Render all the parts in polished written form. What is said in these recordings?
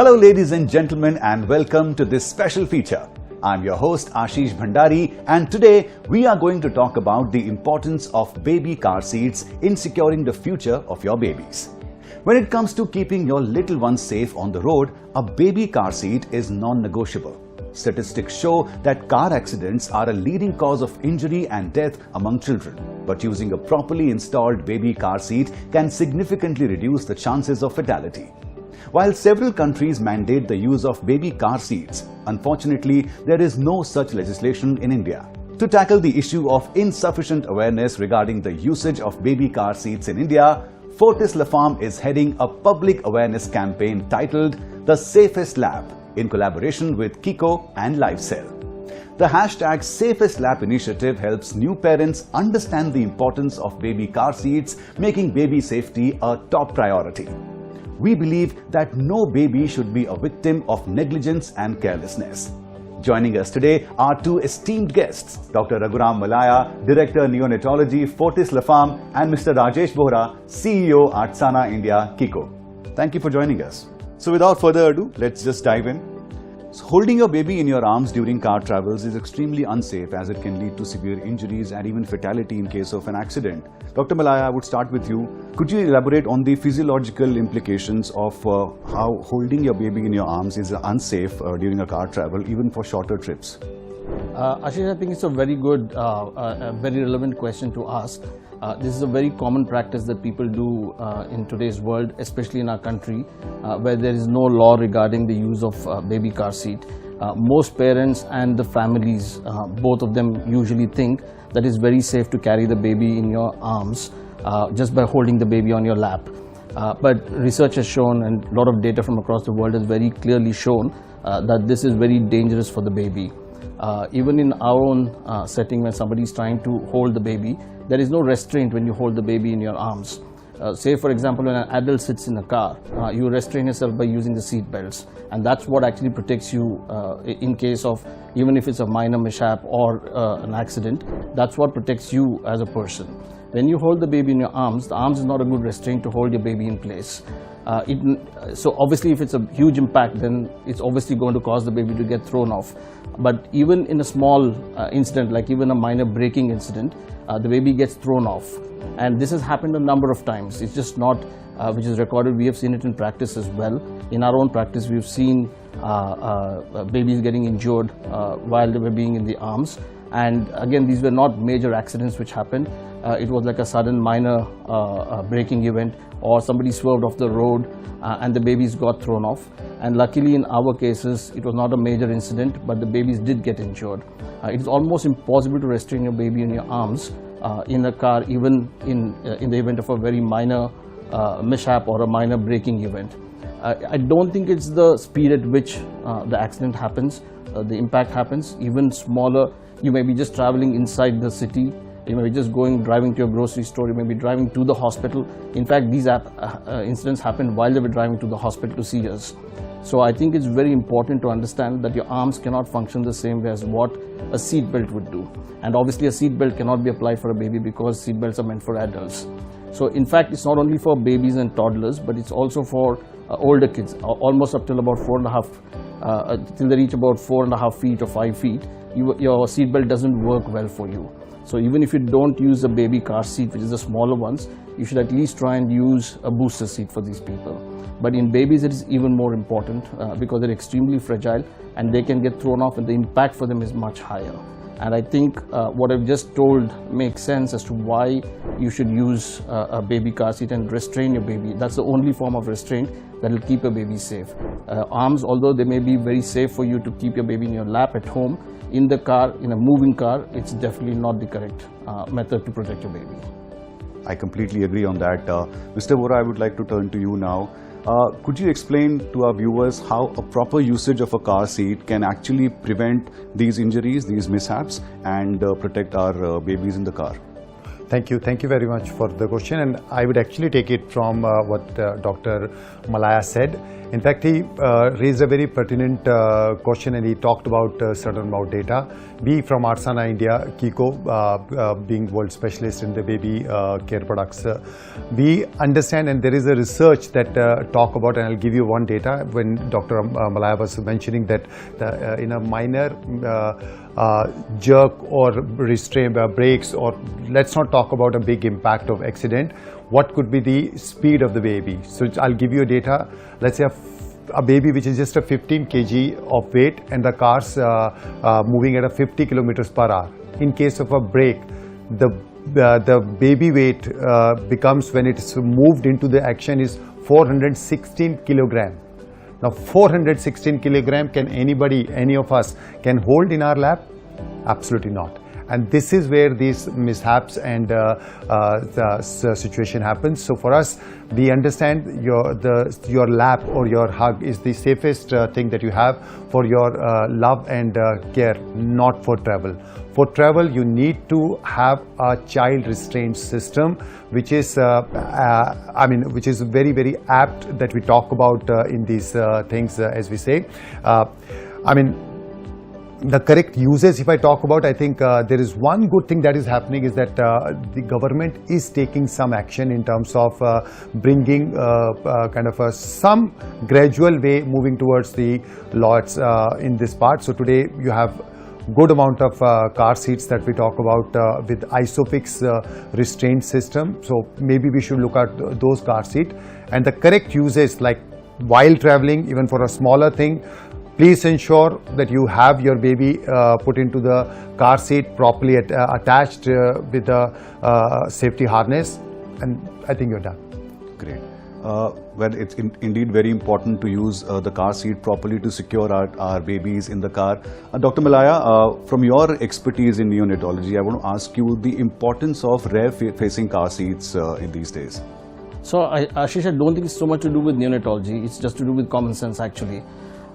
Hello ladies and gentlemen, and welcome to this special feature. I'm your host Ashish Bhandari, and today we are going to talk about the importance of baby car seats in securing the future of your babies. When it comes to keeping your little ones safe on the road, a baby car seat is non-negotiable. Statistics show that car accidents are a leading cause of injury and death among children. But using a properly installed baby car seat can significantly reduce the chances of fatality. While several countries mandate the use of baby car seats, unfortunately, there is no such legislation in India. To tackle the issue of insufficient awareness regarding the usage of baby car seats in India, Fortis LaFemme is heading a public awareness campaign titled The Safest Lap in collaboration with Kiko and LifeCell. The hashtag Safest Lap initiative helps new parents understand the importance of baby car seats, making baby safety a top priority. We believe that no baby should be a victim of negligence and carelessness. Joining us today are two esteemed guests, Dr. Raghuram Mallaiah, Director Neonatology Fortis LaFemme, and Mr. Rajesh Bohra, CEO Artsana India Kiko. Thank you for joining us. So without further ado, let's just dive in. So holding your baby in your arms during car travels is extremely unsafe, as it can lead to severe injuries and even fatality in case of an accident. Dr. Mallaiah, I would start with you. Could you elaborate on the physiological implications of how holding your baby in your arms is unsafe during a car travel, even for shorter trips? Ashish, I think it's a very good, very relevant question to ask. This is a very common practice that people do in today's world, especially in our country, where there is no law regarding the use of baby car seat. Most parents and the families, both of them usually think that it's very safe to carry the baby in your arms just by holding the baby on your lap. But research has shown, and a lot of data from across the world has very clearly shown that this is very dangerous for the baby. Even in our own setting, when somebody is trying to hold the baby, there is no restraint when you hold the baby in your arms. Say for example, when an adult sits in a car, you restrain yourself by using the seat belts, and that's what actually protects you in case of, even if it's a minor mishap or an accident, that's what protects you as a person. When you hold the baby in your arms, the arms is not a good restraint to hold your baby in place. So obviously if it's a huge impact, then it's obviously going to cause the baby to get thrown off. But even in a small incident, like even a minor braking incident, the baby gets thrown off. And this has happened a number of times. It's just not which is recorded. We have seen it in practice as well. In our own practice, we've seen babies getting injured while they were being in the arms. And again, these were not major accidents which happened. It was like a sudden minor braking event, or somebody swerved off the road and the babies got thrown off. And luckily in our cases, it was not a major incident, but the babies did get injured. It is almost impossible to restrain your baby in your arms in a car, even in the event of a very minor mishap or a minor braking event. I don't think it's the speed at which the accident happens, the impact happens. Even smaller, you may be just traveling inside the city, you may be just driving to your grocery store, you may be driving to the hospital. In fact, these incidents happened while they were driving to the hospital to see us. So I think it's very important to understand that your arms cannot function the same way as what a seat belt would do. And obviously a seat belt cannot be applied for a baby because seat belts are meant for adults. So in fact, it's not only for babies and toddlers, but it's also for older kids, almost up till about 4.5, till they reach about 4.5 feet or 5 feet. Your seat belt doesn't work well for you. So even if you don't use a baby car seat, which is the smaller ones, you should at least try and use a booster seat for these people. But in babies, it is even more important because they're extremely fragile and they can get thrown off, and the impact for them is much higher. And I think what I've just told makes sense as to why you should use a baby car seat and restrain your baby. That's the only form of restraint that will keep a baby safe. Arms, although they may be very safe for you to keep your baby in your lap at home, in the car, in a moving car, it's definitely not the correct method to protect your baby. I completely agree on that. Mr. Bohra, I would like to turn to you now. Could you explain to our viewers how a proper usage of a car seat can actually prevent these injuries, these mishaps, and protect our babies in the car? Thank you very much for the question, and I would actually take it from what Dr. Mallaiah said. In fact, he raised a very pertinent question, and he talked about certain amount data. We from Arsana India, Kiko, being world specialist in the baby care products, we understand, and there is a research that talk about, and I'll give you one data when Dr. Mallaiah was mentioning that in a minor jerk or restraint brakes, or let's not talk about a big impact of accident, what could be the speed of the baby. So I'll give you data. Let's say a baby which is just a 15 kg of weight and the car's moving at a 50 kilometers per hour. In case of a brake, the baby weight becomes, when it's moved into the action, is 416 kilogram. Now 416 kilogram, can anybody, any of us, can hold in our lap? Absolutely not. And this is where these mishaps and the situation happens. So for us, we understand your lap or your hug is the safest thing that you have for your love and care, not for travel. For travel, you need to have a child restraint system, which is, which is very, very apt that we talk about in these things, as we say. The correct uses, if I talk about, I think there is one good thing that is happening is that the government is taking some action in terms of bringing some gradual way moving towards the laws in this part. So today you have good amount of car seats that we talk about with ISOFIX restraint system. So maybe we should look at those car seat, and the correct uses, like while traveling, even for a smaller thing, please ensure that you have your baby put into the car seat properly attached with a safety harness, and I think you're done. Great. Well, it's indeed very important to use the car seat properly to secure our babies in the car. Dr. Mallaiah, from your expertise in neonatology, I want to ask you the importance of rear-facing car seats in these days. So, Ashish, I don't think it's so much to do with neonatology. It's just to do with common sense, actually.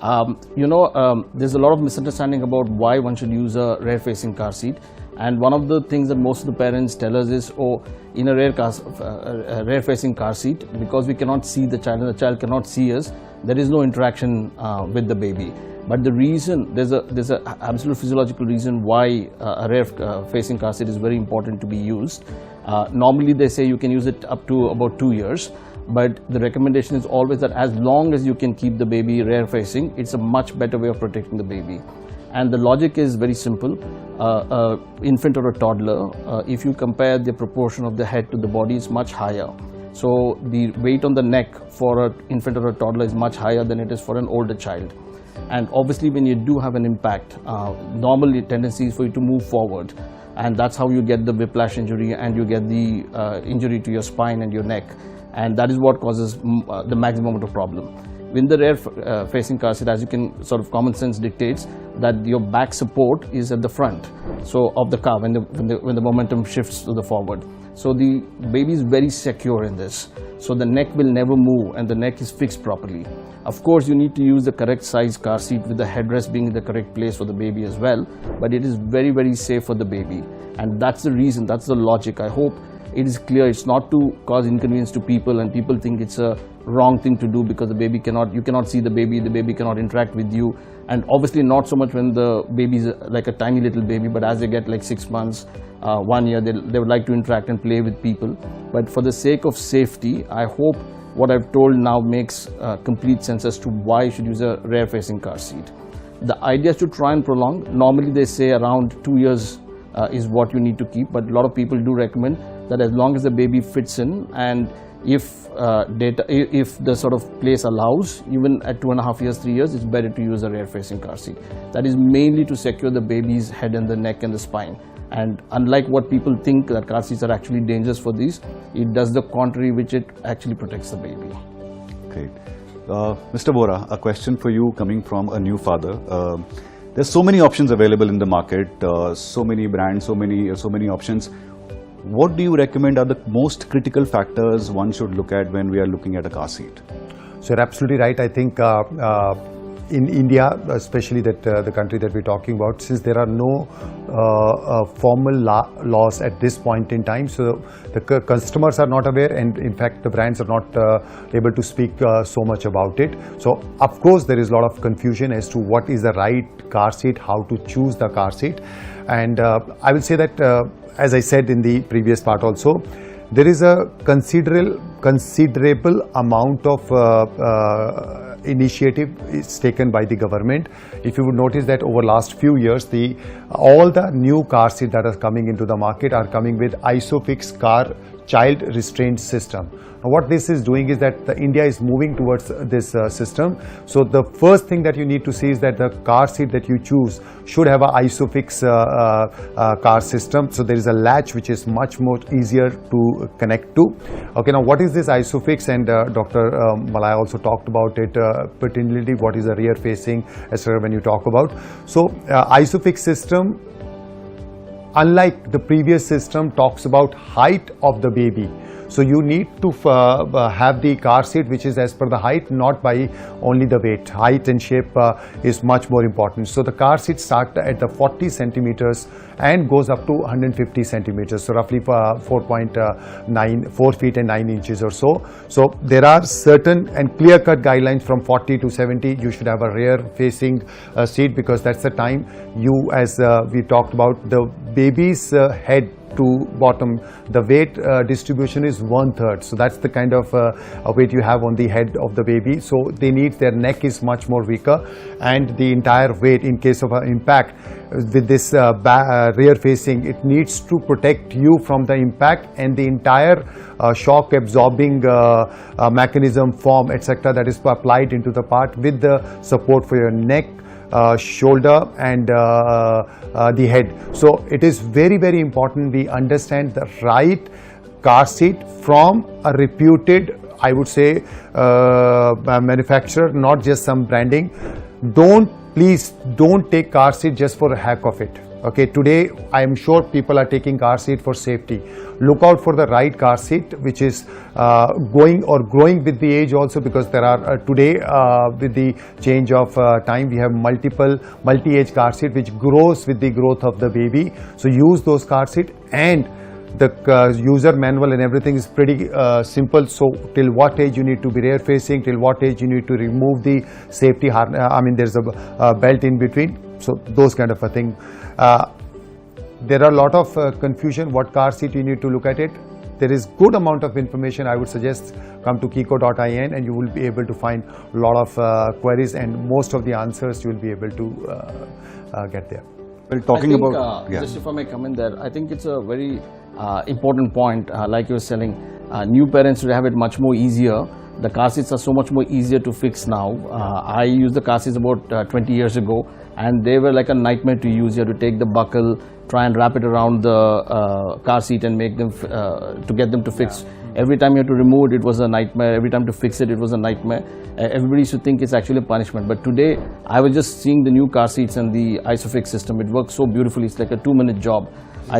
There's a lot of misunderstanding about why one should use a rear-facing car seat, and one of the things that most of the parents tell us is, in a rear-facing car seat, because we cannot see the child and the child cannot see us, there is no interaction with the baby. But the reason, there's a absolute physiological reason why a rear-facing car seat is very important to be used. Normally they say you can use it up to about 2 years. But the recommendation is always that as long as you can keep the baby rear facing, it's a much better way of protecting the baby. And the logic is very simple. Infant or a toddler, if you compare the proportion of the head to the body, is much higher. So the weight on the neck for an infant or a toddler is much higher than it is for an older child. And obviously when you do have an impact, normally tendency is for you to move forward. And that's how you get the whiplash injury, and you get the injury to your spine and your neck. And that is what causes the maximum amount of problem. In the rear facing car seat, as you can sort of common sense dictates that your back support is at the front, so of the car when the momentum shifts to the forward. So the baby is very secure in this. So the neck will never move and the neck is fixed properly. Of course, you need to use the correct size car seat with the headrest being in the correct place for the baby as well. But it is very, very safe for the baby. And that's the reason, that's the logic. I hope it is clear. It's not to cause inconvenience to people, and people think it's a wrong thing to do because the baby you cannot see the baby cannot interact with you. And obviously not so much when the baby is like a tiny little baby, but as they get like 6 months, 1 year, they would like to interact and play with people. But for the sake of safety, I hope what I've told now makes complete sense as to why you should use a rear facing car seat. The idea is to try and prolong. Normally they say around 2 years is what you need to keep, but a lot of people do recommend that as long as the baby fits in, and if the sort of place allows, even at 2.5 years, 3 years, it's better to use a rear facing car seat. That is mainly to secure the baby's head and the neck and the spine. And unlike what people think that car seats are actually dangerous for these, it does the contrary, which it actually protects the baby. Great. Mr. Bora, a question for you coming from a new father. There's so many options available in the market, so many brands, so many options. What do you recommend are the most critical factors one should look at when we are looking at a car seat? So you're absolutely right. I think in India, especially the country that we're talking about, since there are no formal laws at this point in time, so the customers are not aware, and in fact the brands are not able to speak so much about it. So of course there is a lot of confusion as to what is the right car seat, how to choose the car seat, and I will say that as I said in the previous part also, there is a considerable amount of initiative is taken by the government. If you would notice that over last few years, all the new car seats that are coming into the market are coming with ISOFIX car child restraint system. Now, what this is doing is that India is moving towards this system. So the first thing that you need to see is that the car seat that you choose should have a ISOFIX car system. So there is a latch which is much more easier to connect to. Okay, now what is this ISOFIX? And Dr. Mallaiah also talked about it pertinently. What is a rear facing, etc. when you talk about. So ISOFIX system, unlike the previous system, talks about height of the baby. So you need to have the car seat which is as per the height, not by only the weight. Height and shape is much more important. So the car seat starts at the 40 centimeters and goes up to 150 centimeters. So roughly 4 feet and 9 inches or so. So there are certain and clear-cut guidelines from 40 to 70. You should have a rear facing seat, because that's the time you, as we talked about, the baby's head to bottom, the weight distribution is 1/3. So that's the kind of weight you have on the head of the baby. So they need, their neck is much more weaker, and the entire weight, in case of an impact with this rear facing, it needs to protect you from the impact, and the entire shock absorbing mechanism, form, etc. that is applied into the part with the support for your neck, shoulder and the head. So it is very, very important we understand the right car seat from a reputed, I would say, manufacturer, not just some branding. Please don't take car seat just for a heck of it. Okay, today I am sure people are taking car seat for safety. Look out for the right car seat which is growing with the age also, because there are today with the change of time, we have multi-age car seat which grows with the growth of the baby. So use those car seat, and the user manual and everything is pretty simple. So till what age you need to be rear facing, till what age you need to remove the safety harness, I mean there's a belt in between. So those kind of a thing. There are a lot of confusion what car seat you need to look at it. There is good amount of information. I would suggest come to kiko.in and you will be able to find a lot of queries, and most of the answers you will be able to get there. Well, talking I think, about just if I may come in there, I think it's a very important point. Like you were saying, new parents will have it much more easier. The car seats are so much more easier to fix now. I used the car seats about 20 years ago, and they were like a nightmare to use. You had to take the buckle, try and wrap it around the car seat and make them to get them to fix. Every time you had to remove it, it was a nightmare. Every time to fix it, it was a nightmare. Everybody should think it's actually a punishment. But today, I was just seeing the new car seats and the ISOFIX system. It works so beautifully. It's like a 2-minute job.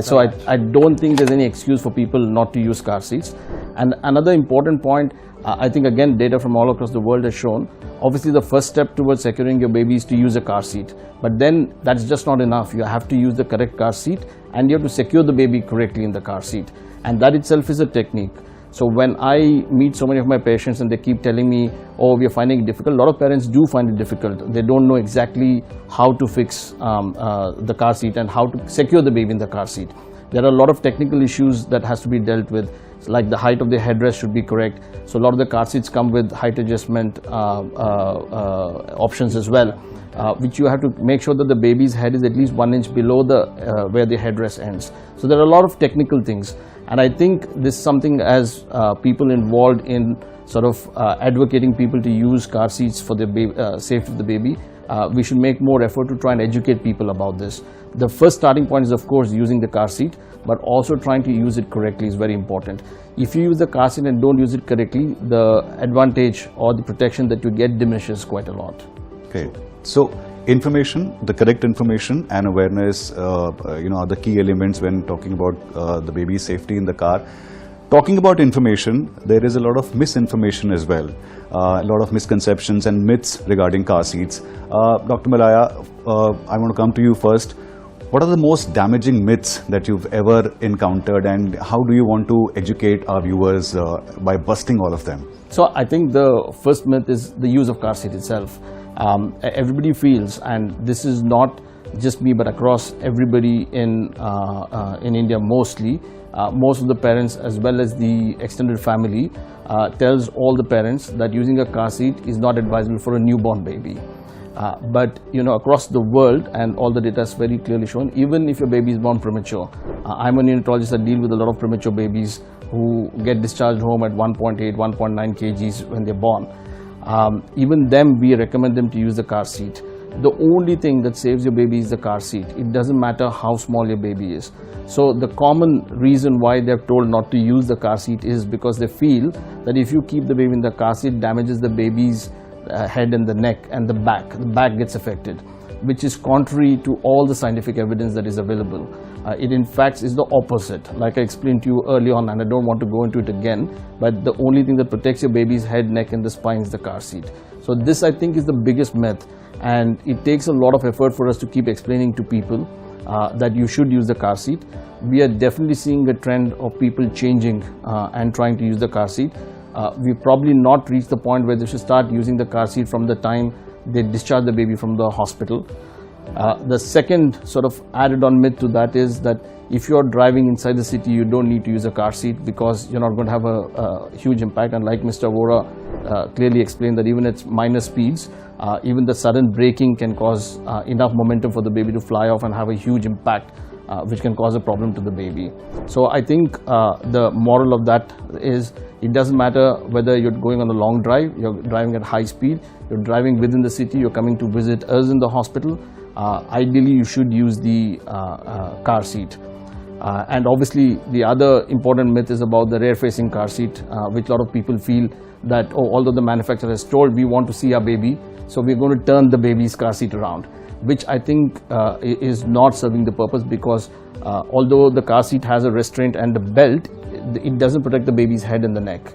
So I don't think there's any excuse for people not to use car seats. And another important point, I think again data from all across the world has shown, obviously the first step towards securing your baby is to use a car seat. But then that's just not enough. You have to use the correct car seat, and you have to secure the baby correctly in the car seat. And that itself is a technique. So when I meet so many of my patients and they keep telling me, oh, we are finding it difficult, a lot of parents do find it difficult. They don't know exactly how to fix the car seat and how to secure the baby in the car seat. There are a lot of technical issues that has to be dealt with, like the height of the headrest should be correct. So a lot of the car seats come with height adjustment options as well, which you have to make sure that the baby's head is at least 1 inch below the where the headrest ends. So there are a lot of technical things. And I think this is something, as people involved in sort of advocating people to use car seats for the safety of the baby, we should make more effort to try and educate people about this. The first starting point is, of course, using the car seat, but also trying to use it correctly is very important. If you use the car seat and don't use it correctly, the advantage or the protection that you get diminishes quite a lot. Okay. So information, the correct information and awareness, are the key elements when talking about the baby's safety in the car. Talking about information, there is a lot of misinformation as well, a lot of misconceptions and myths regarding car seats. Dr. Mallaiah, I want to come to you first. What are the most damaging myths that you've ever encountered, and how do you want to educate our viewers by busting all of them? So I think the first myth is the use of car seat itself. Everybody feels, and this is not just me but across everybody in India mostly, most of the parents as well as the extended family tells all the parents that using a car seat is not advisable for a newborn baby. But across the world, and all the data is very clearly shown, even if your baby is born premature, I'm a neonatologist that deal with a lot of premature babies who get discharged home at 1.8, 1.9 kgs when they're born. Even them, we recommend them to use the car seat. The only thing that saves your baby is the car seat. It doesn't matter how small your baby is. So the common reason why they're told not to use the car seat is because they feel that if you keep the baby in the car seat, damages the baby's head and the neck and the back. The back gets affected, which is contrary to all the scientific evidence that is available. It in fact is the opposite, like I explained to you early on, and I don't want to go into it again, but the only thing that protects your baby's head, neck and the spine is the car seat. So this, I think, is the biggest myth, and it takes a lot of effort for us to keep explaining to people that you should use the car seat. We are definitely seeing a trend of people changing and trying to use the car seat. We've probably not reached the point where they should start using the car seat from the time they discharge the baby from the hospital. The second sort of added on myth to that is that if you're driving inside the city, you don't need to use a car seat because you're not going to have a huge impact. And like Mr. Vora clearly explained, that even at minor speeds, even the sudden braking can cause enough momentum for the baby to fly off and have a huge impact, which can cause a problem to the baby. So I think the moral of that is, it doesn't matter whether you're going on a long drive, you're driving at high speed, you're driving within the city, you're coming to visit us in the hospital, ideally you should use the car seat. And obviously the other important myth is about the rear facing car seat, which a lot of people feel that, oh, although the manufacturer has told we want to see our baby, so we're going to turn the baby's car seat around, which I think is not serving the purpose, because although the car seat has a restraint and a belt, it doesn't protect the baby's head and the neck.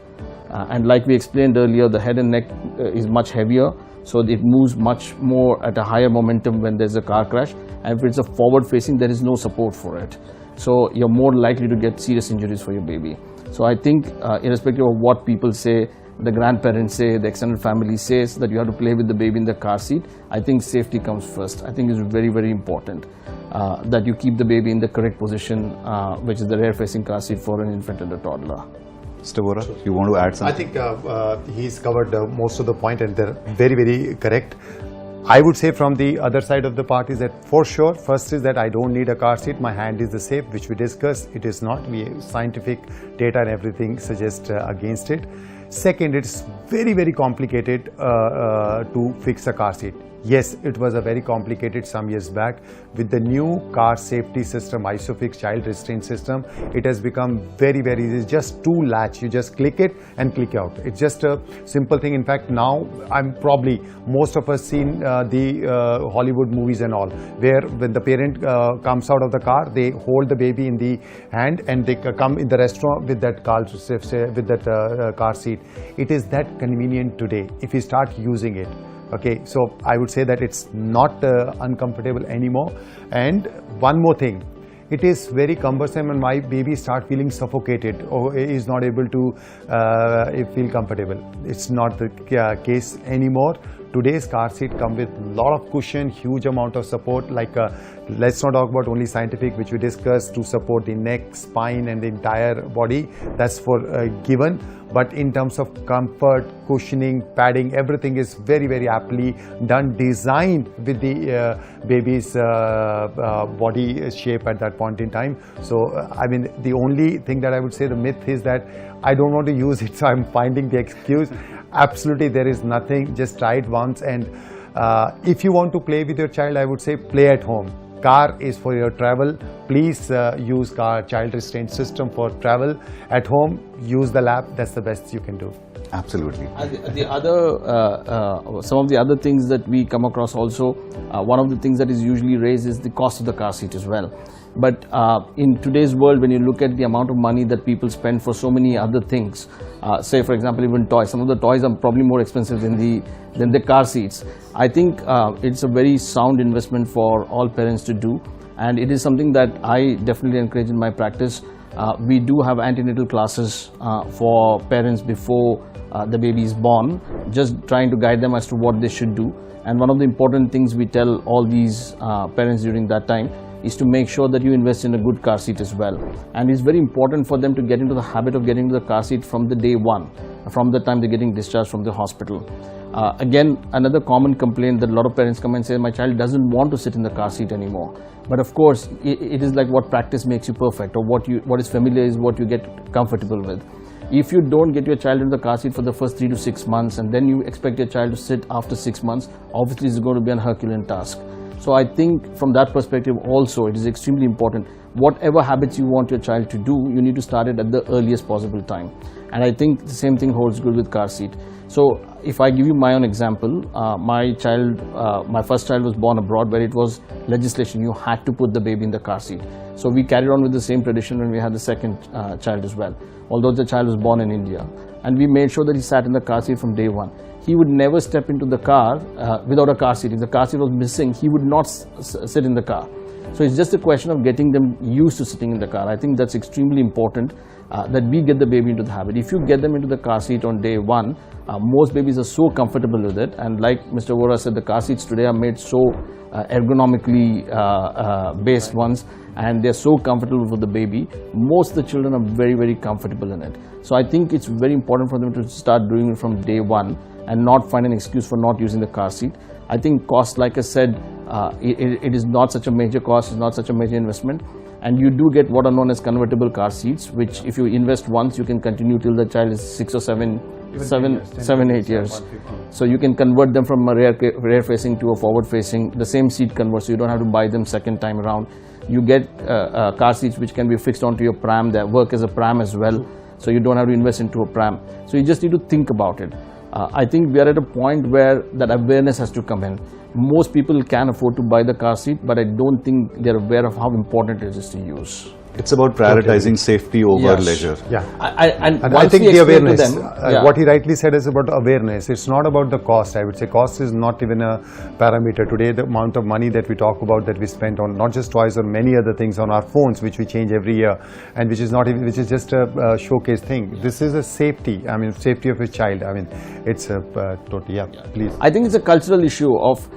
And like we explained earlier, the head and neck is much heavier, so it moves much more at a higher momentum when there's a car crash. And if it's a forward facing, there is no support for it. So you're more likely to get serious injuries for your baby. So I think irrespective of what people say, the grandparents say, the extended family says that you have to play with the baby in the car seat, I think safety comes first. I think it's very, very important that you keep the baby in the correct position, which is the rear facing car seat for an infant and a toddler. Mr. Vora, you want to add something? I think he's covered most of the point, and they're very, very correct. I would say from the other side of the part is that for sure, first is that I don't need a car seat, my hand is the safe, which we discussed. It is not. Scientific data and everything suggests against it. Second, it's very, very complicated to fix a car seat. Yes, it was a very complicated some years back. With the new car safety system, ISOFIX child restraint system, it has become very, very easy. It's just two latch. You just click it and click out. It's just a simple thing. In fact, now most of us seen the Hollywood movies and all, where when the parent comes out of the car, they hold the baby in the hand and they come in the restaurant with that car seat. It is that convenient today if you start using it. Okay, so I would say that it's not uncomfortable anymore. And one more thing, it is very cumbersome and my baby start feeling suffocated or is not able to feel comfortable. It's not the case anymore. Today's car seat come with a lot of cushion, huge amount of support, like let's not talk about only scientific, which we discussed, to support the neck, spine and the entire body. That's for given. But in terms of comfort, cushioning, padding, everything is very, very aptly done, designed with the baby's body shape at that point in time. So, I mean, the only thing that I would say, the myth is that I don't want to use it, so I'm finding the excuse. Absolutely, there is nothing. Just try it once. And if you want to play with your child, I would say play at home. Car is for your travel. Please use child restraint system for travel. At home, use the lap. That's the best you can do. Absolutely. The other, some of the other things that we come across also, one of the things that is usually raised is the cost of the car seat as well. But in today's world, when you look at the amount of money that people spend for so many other things, say for example even toys, some of the toys are probably more expensive than the car seats. I think it's a very sound investment for all parents to do, and it is something that I definitely encourage in my practice. We do have antenatal classes for parents before the baby is born, just trying to guide them as to what they should do. And one of the important things we tell all these parents during that time is to make sure that you invest in a good car seat as well. And it's very important for them to get into the habit of getting into the car seat from the day one, from the time they're getting discharged from the hospital. Again, another common complaint that a lot of parents come and say, my child doesn't want to sit in the car seat anymore. But of course, it is like what practice makes you perfect, or what is familiar is what you get comfortable with. If you don't get your child into the car seat for the first 3 to 6 months, and then you expect your child to sit after 6 months, obviously it's going to be an Herculean task. So I think from that perspective also, it is extremely important. Whatever habits you want your child to do, you need to start it at the earliest possible time. And I think the same thing holds good with car seat. So if I give you my own example, my first child was born abroad, where it was legislation, you had to put the baby in the car seat. So we carried on with the same tradition when we had the second child as well, although the child was born in India. And we made sure that he sat in the car seat from day one. He would never step into the car without a car seat. If the car seat was missing, he would not sit in the car. So it's just a question of getting them used to sitting in the car. I think that's extremely important, that we get the baby into the habit. If you get them into the car seat on day one, most babies are so comfortable with it. And like Mr. Vora said, the car seats today are made so ergonomically based ones, and they're so comfortable for the baby. Most of the children are very, very comfortable in it. So I think it's very important for them to start doing it from day one and not find an excuse for not using the car seat. I think cost, like I said, it is not such a major cost, it's not such a major investment. And you do get what are known as convertible car seats, which if you invest once, you can continue till the child is 6 or 7, 8 years. So you can convert them from a rear facing to a forward facing. The same seat converts, so you don't have to buy them second time around. You get car seats which can be fixed onto your pram, that work as a pram as well. So you don't have to invest into a pram. So you just need to think about it. I think we are at a point where that awareness has to come in. Most people can afford to buy the car seat, but I don't think they're aware of how important it is to use. It's about prioritizing safety over leisure. Yeah, and I think the awareness, them, what he rightly said is about awareness. It's not about the cost. I would say cost is not even a parameter. Today, the amount of money that we talk about, that we spend on not just toys or many other things, on our phones, which we change every year, and which is not even, which is just a showcase thing. This is a safety. I mean, safety of a child. I mean, it's a totally, please. I think it's a cultural issue of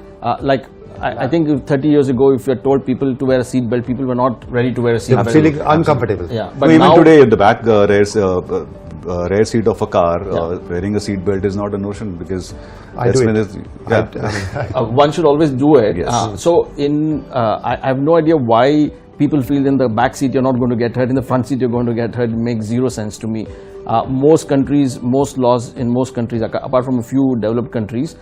I think 30 years ago, if you had told people to wear a seat belt, people were not ready to wear a seat belt. Feeling uncomfortable. Yeah, but even now, today, in the back rear seat of a car, wearing a seat belt is not a notion, because I do it. One should always do it. Yes. So I have no idea why people feel in the back seat you're not going to get hurt, in the front seat you're going to get hurt. It makes zero sense to me. Most countries, most laws in most countries, apart from a few developed countries,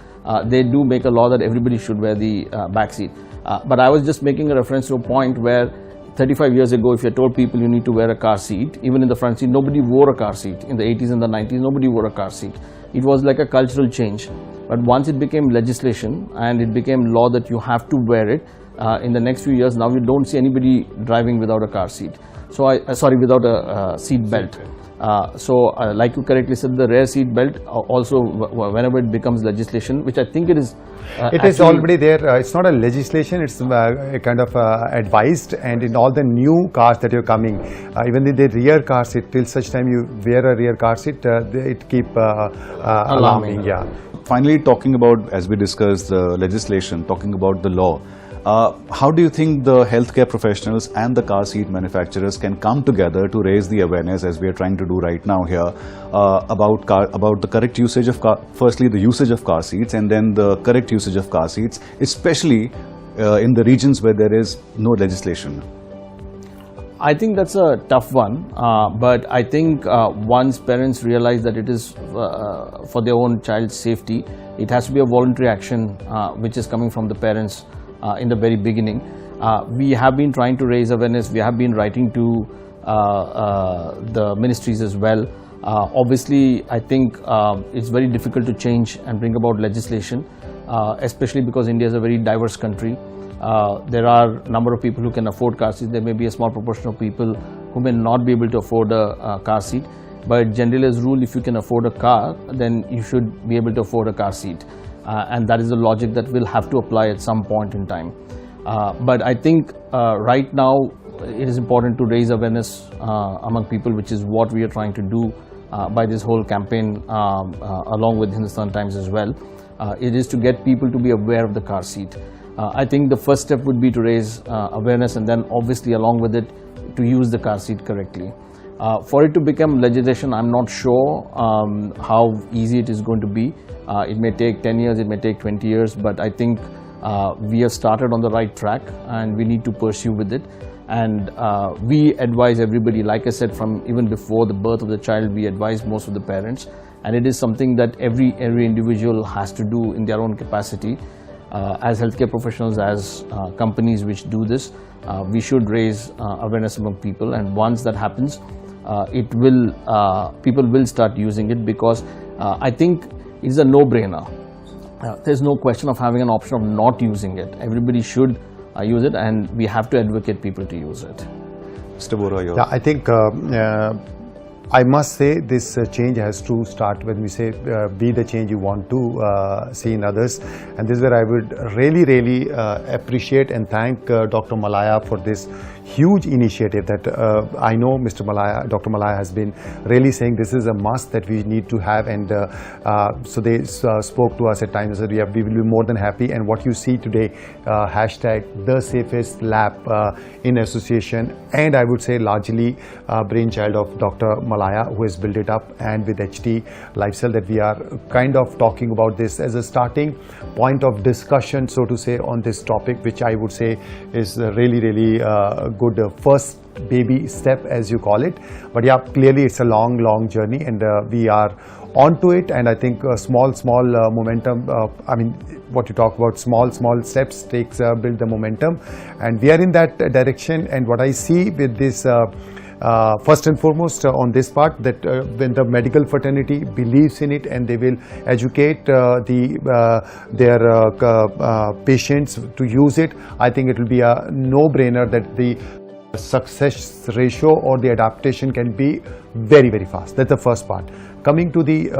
they do make a law that everybody should wear the back seat. But I was just making a reference to a point where 35 years ago, if you told people you need to wear a car seat, even in the front seat, nobody wore a car seat. In the 80s and the 90s, nobody wore a car seat. It was like a cultural change. But once it became legislation and it became law that you have to wear it, in the next few years, now you don't see anybody driving without a car seat. So without a seat belt. Like you correctly said, the rear seat belt also, whenever it becomes legislation, which I think it is. It is already there. It's not a legislation. It's a kind of advised, and in all the new cars that are coming, even in the rear car seat, till such time you wear a rear car seat, it keep alarming. Yeah. Finally, talking about, as we discussed, the legislation, talking about the law. How do you think the healthcare professionals and the car seat manufacturers can come together to raise the awareness, as we are trying to do right now here, about the correct usage of firstly the usage of car seats, and then the correct usage of car seats, especially in the regions where there is no legislation? I think that's a tough one, but I think once parents realize that it is for their own child's safety, it has to be a voluntary action which is coming from the parents. In the very beginning, we have been trying to raise awareness. We have been writing to the ministries as well. Obviously, I think it's very difficult to change and bring about legislation, especially because India is a very diverse country. There are a number of people who can afford car seats. There may be a small proportion of people who may not be able to afford a car seat. But generally as a rule, if you can afford a car, then you should be able to afford a car seat. And that is the logic that will have to apply at some point in time. But I think right now it is important to raise awareness among people, which is what we are trying to do by this whole campaign along with Hindustan Times as well. It is to get people to be aware of the car seat. I think the first step would be to raise awareness, and then obviously along with it to use the car seat correctly. For it to become legislation, I'm not sure how easy it is going to be. It may take 10 years, it may take 20 years, but I think we have started on the right track and we need to pursue with it. And we advise everybody, like I said, from even before the birth of the child, we advise most of the parents. And it is something that every individual has to do in their own capacity. As healthcare professionals, as companies which do this, we should raise awareness among people. And once that happens, people will start using it, because I think it's a no-brainer. There's no question of having an option of not using it. Everybody should use it, and we have to advocate people to use it. Mr. Vora, yeah, I think I must say this change has to start when we say be the change you want to see in others. And this is where I would really appreciate and thank Dr. Mallaiah for this huge initiative that I know Dr. Mallaiah has been really saying this is a must that we need to have. And so they spoke to us at times and said, we will be more than happy. And what you see today, hashtag the safest lab in association, and I would say largely brainchild of Dr. Mallaiah, who has built it up, and with HT Lifestyle, that we are kind of talking about this as a starting point of discussion, so to say, on this topic, which I would say is really good first baby step, as you call it. But yeah, clearly it's a long journey, and we are onto it. And I think small momentum, I mean, what you talk about, small steps takes build the momentum, and we are in that direction. And what I see with this first and foremost on this part, that when the medical fraternity believes in it and they will educate their patients to use it, I think it will be a no-brainer that the success ratio or the adaptation can be very fast. That's the first part. Coming to the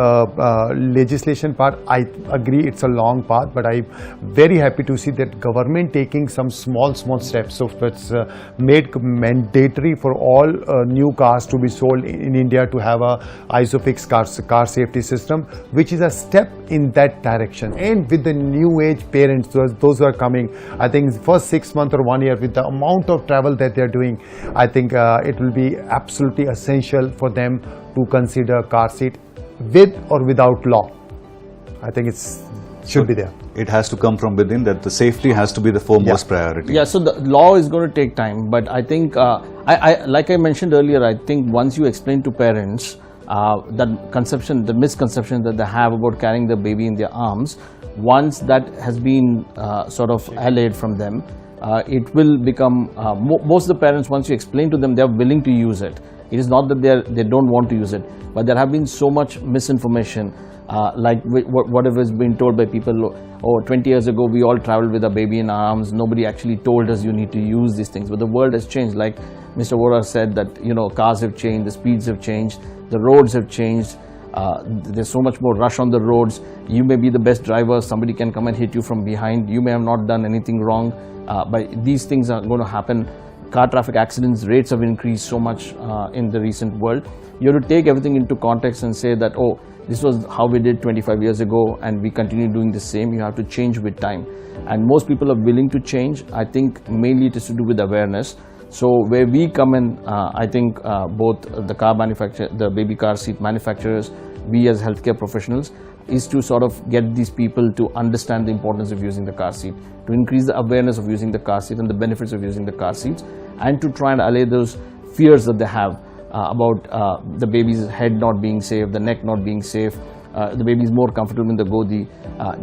legislation part, I agree it's a long path, but I'm very happy to see that government taking some small steps. So it's made mandatory for all new cars to be sold in India to have a ISOFIX car safety system, which is a step in that direction. And with the new age parents, those who are coming, I think first 6 months or 1 year, with the amount of travel that they're doing, I think it will be absolutely essential for them to consider car seat with or without law. I think it should be there. It has to come from within, that the safety has to be the foremost priority. Yeah, so the law is going to take time, but I think, like I mentioned earlier, I think once you explain to parents the misconception that they have about carrying the baby in their arms, once that has been sort of allayed from them, it will become, most of the parents, once you explain to them, they are willing to use it. It is not that they don't want to use it, but there have been so much misinformation, like whatever is being told by people. Oh, 20 years ago we all traveled with a baby in our arms. Nobody actually told us you need to use these things. But the world has changed. Like Mr. Vora said, that cars have changed, the speeds have changed, the roads have changed. There's so much more rush on the roads. You may be the best driver, somebody can come and hit you from behind. You may have not done anything wrong, but these things are going to happen. Car traffic accidents rates have increased so much in the recent world. You have to take everything into context and say that, oh, this was how we did 25 years ago and we continue doing the same. You have to change with time. And most people are willing to change. I think mainly it is to do with awareness. So where we come in, I think both the car manufacturer, the baby car seat manufacturers, we as healthcare professionals, is to sort of get these people to understand the importance of using the car seat, to increase the awareness of using the car seat and the benefits of using the car seats, and to try and allay those fears that they have about the baby's head not being safe, the neck not being safe, the baby is more comfortable in the godi.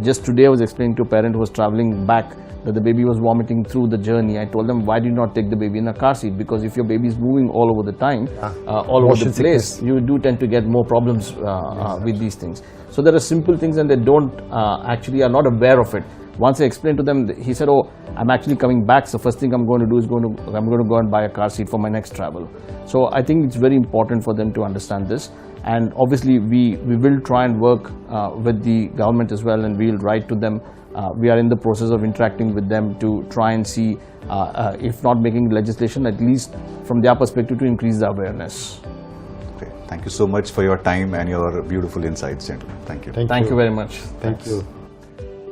Just today I was explaining to a parent who was traveling back that the baby was vomiting through the journey. I told them, why do you not take the baby in a car seat? Because if your baby is moving all over the time, all over the place, you do tend to get more problems with these things. So there are simple things and they don't actually are not aware of it. Once I explained to them, he said, "Oh, I'm actually coming back. So first thing I'm going to do is I'm going to go and buy a car seat for my next travel." So I think it's very important for them to understand this. And obviously, we will try and work with the government as well, and we'll write to them. We are in the process of interacting with them to try and see, if not making legislation, at least from their perspective to increase the awareness. Okay. Thank you so much for your time and your beautiful insights, gentlemen. Thank you. Thank you very much. Thank you.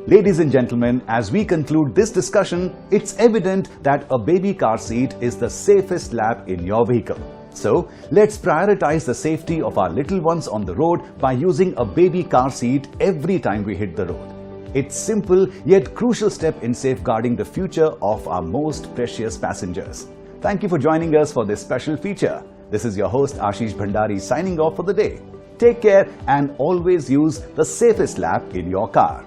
Ladies and gentlemen, as we conclude this discussion, it's evident that a baby car seat is the safest lap in your vehicle. So, let's prioritize the safety of our little ones on the road by using a baby car seat every time we hit the road. It's simple yet crucial step in safeguarding the future of our most precious passengers. Thank you for joining us for this special feature. This is your host Ashish Bhandari signing off for the day. Take care and always use the safest lap in your car.